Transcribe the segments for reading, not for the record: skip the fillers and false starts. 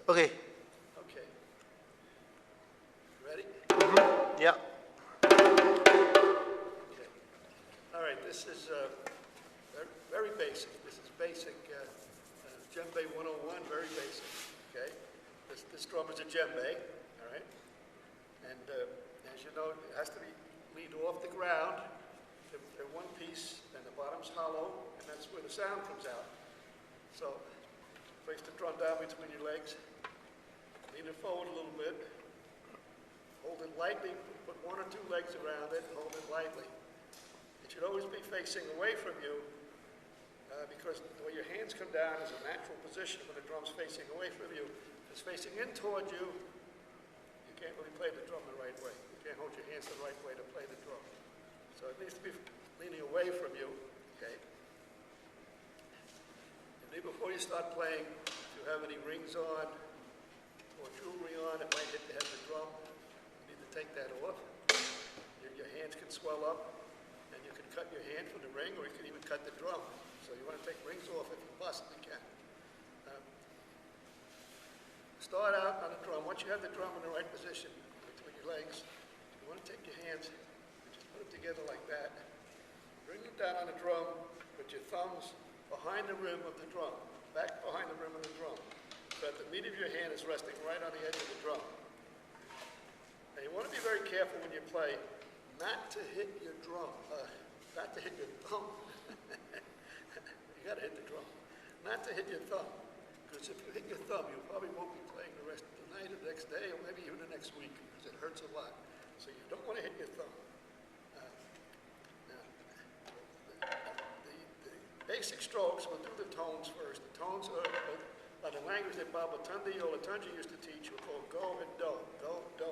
Okay. Okay. Ready? Yeah. Okay. All right, this is very basic. This is basic djembe 101, very basic. Okay? This drum is a djembe, all right? And as you know, it has to be lead off the ground. They're one piece, and the bottom's hollow, and that's where the sound comes out. So place the drum down between your legs, lean it forward a little bit, hold it lightly, put one or two legs around it, and hold it lightly. It should always be facing away from you, because the way your hands come down is a natural position when the drum's facing away from you. If it's facing in toward you, you can't really play the drum the right way. You can't hold your hands the right way to play the drum. So it needs to be leaning away from you, okay? And then before you start playing, if you have any rings on or jewelry on, it might hit the head of the drum. You need to take that off. Your hands can swell up, and you can cut your hand from the ring, or you can even cut the drum. So you want to take rings off if you possibly can. Start out on the drum. Once you have the drum in the right position between your legs, you want to take your hands and just put them together like that. Bring them down on the drum, put your thumbs behind the rim of the drum, back behind the rim of the drum, so that the meat of your hand is resting right on the edge of the drum. And you want to be very careful when you play not to hit your drum, not to hit your thumb. You got to hit the drum. Not to hit your thumb, because if you hit your thumb, you probably won't be playing the rest of the night or the next day, or maybe even the next week, because it hurts a lot. So you don't want to hit your thumb. The basic strokes, we'll do the tones first. The tones are the language that Baba Tunde Olatunji used to teach, were called go and do, go, do.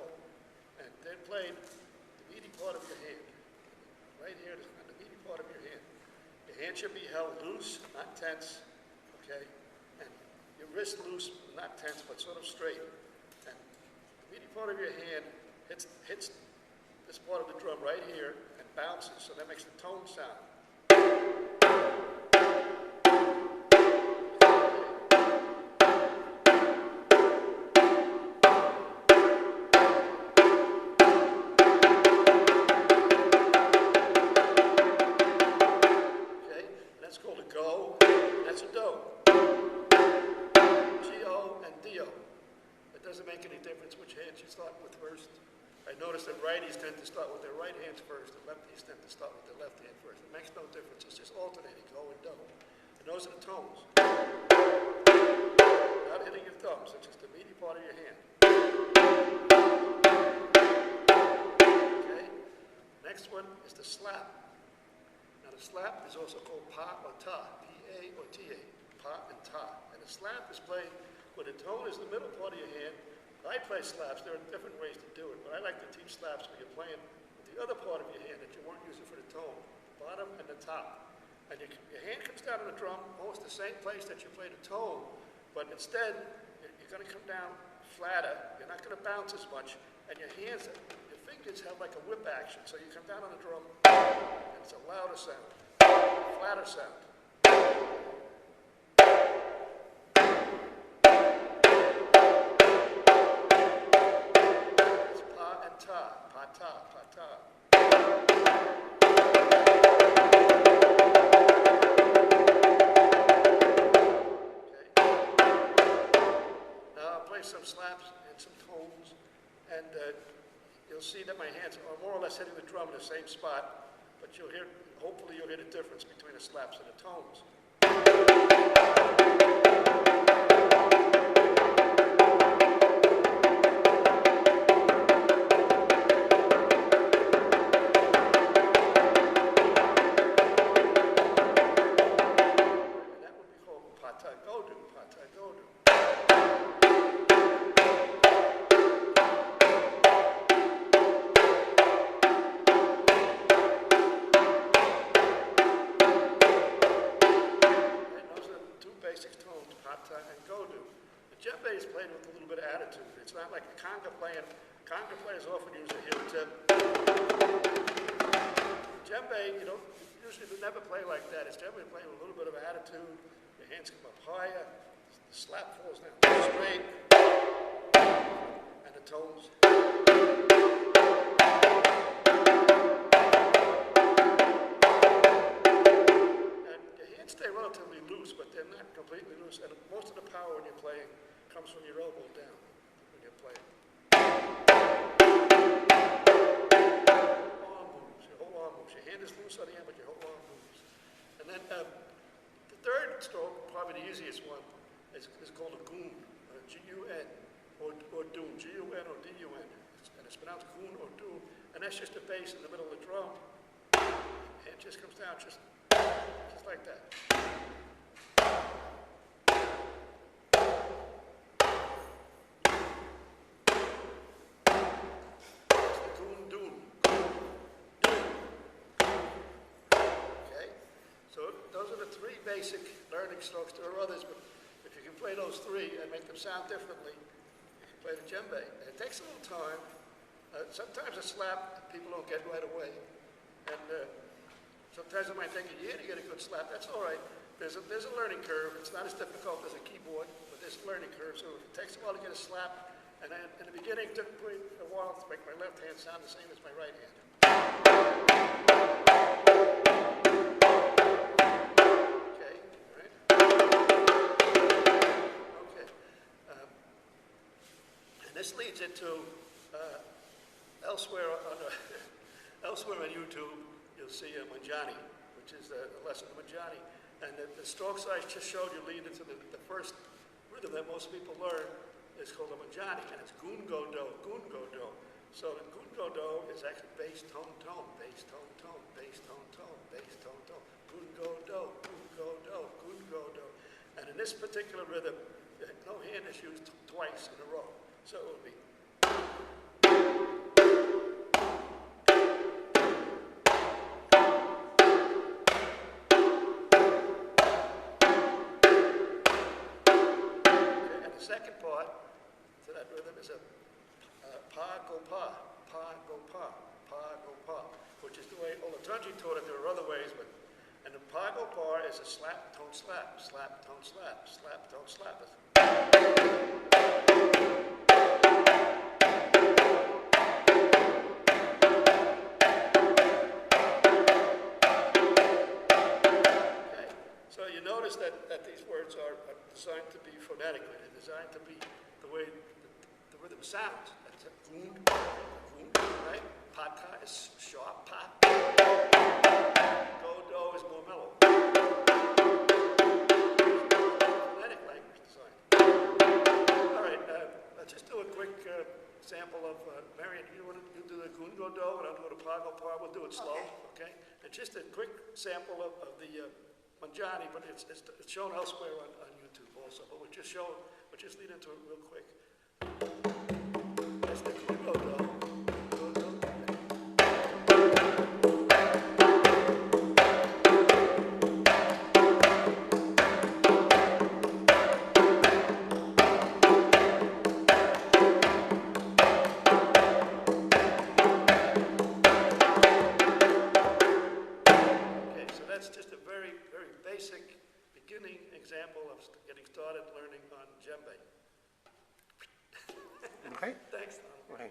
And they're played the meaty part of your hand. Right here, on the meaty part of your hand. Your hand should be held loose, not tense, okay? And your wrist loose, not tense, but sort of straight. And the meaty part of your hand hits this part of the drum right here and bounces, so that makes the tone sound. I notice that righties tend to start with their right hands first, and lefties tend to start with their left hand first. It makes no difference. It's just alternating, go and do. And those are the tones. Not hitting your thumbs. It's just the meaty part of your hand. Okay? Next one is the slap. Now the slap is also called pa or ta, P-A or T-A, pa and ta. And the slap is played where the tone is the middle part of your hand. I play slaps. There are different ways to do it, but I like to teach slaps when you're playing with the other part of your hand that you weren't using for the tone, the bottom and the top. And your hand comes down on the drum almost the same place that you play the tone, but instead you're going to come down flatter. You're not going to bounce as much, and your fingers have like a whip action. So you come down on the drum, and it's a louder sound, flatter sound. Pa-ta, pa-ta. Okay. Now I'll play some slaps and some tones, and you'll see that my hands are more or less hitting the drum in the same spot, but hopefully you'll hear the difference between the slaps and the tones. Djembe is played with a little bit of attitude. It's not like a conga playing. Conga players often use a heel tip. Djembe, you don't usually never play like that. It's djembe playing with a little bit of attitude. Your hands come up higher. The slap falls down straight. you're playing comes from your elbow down when you're playing. Your whole arm moves. Your hand is loose on the end, but your whole arm moves. And then the third stroke, probably the easiest one, is called a goon, G-U-N, or doon, G-U-N or D-U-N. And it's pronounced goon or doon, and that's just the bass in the middle of the drum. And it just comes down just like that. That's the goon, doon. Okay? So those are the three basic learning strokes. There are others, but if you can play those three and make them sound differently, you can play the djembe. And it takes a little time. Sometimes a slap people don't get right away. And sometimes it might take a year to get a good slap. That's all right. There's a learning curve. It's not as difficult as a keyboard, but there's a learning curve. So it takes a while to get a slap. And then in the beginning, it took me a while to make my left hand sound the same as my right hand. Okay, all right? Okay. And this leads into elsewhere on YouTube, you'll see a manjani, which is a lesson of manjani. And the strokes I just showed you lead into the first rhythm that most people learn is called a manjani, and it's goon go do, goon go do. So the goon go do is actually bass tone tone, bass tone tone, bass tone tone, bass tone tone, goon go do, goon go do, goon go do. And in this particular rhythm, no hand is used twice in a row. So it would be. Second part to that rhythm is a pa go pa, pa go pa, pa go pa, which is the way Olatunji taught it. There are other ways, but and the pa go pa is a slap tone slap, slap tone slap, slap tone slap. Okay, so you notice that these words are designed to be phonetically. They're designed to be the way the rhythm sounds. That's a goon, goon, right? Pa-ka is sharp, pa. Do is more mellow. Phonetic language design. All right, let's just do a quick sample of, Marion, you do the goon go do, and I'll do the pa go pa. We'll do it slow, okay? And just a quick sample of the manjani, but it's shown elsewhere on YouTube also. But we'll just lead into it real quick. That's the goon go do. Basic beginning example of getting started learning on djembe. Okay. Thanks, Donald. Okay.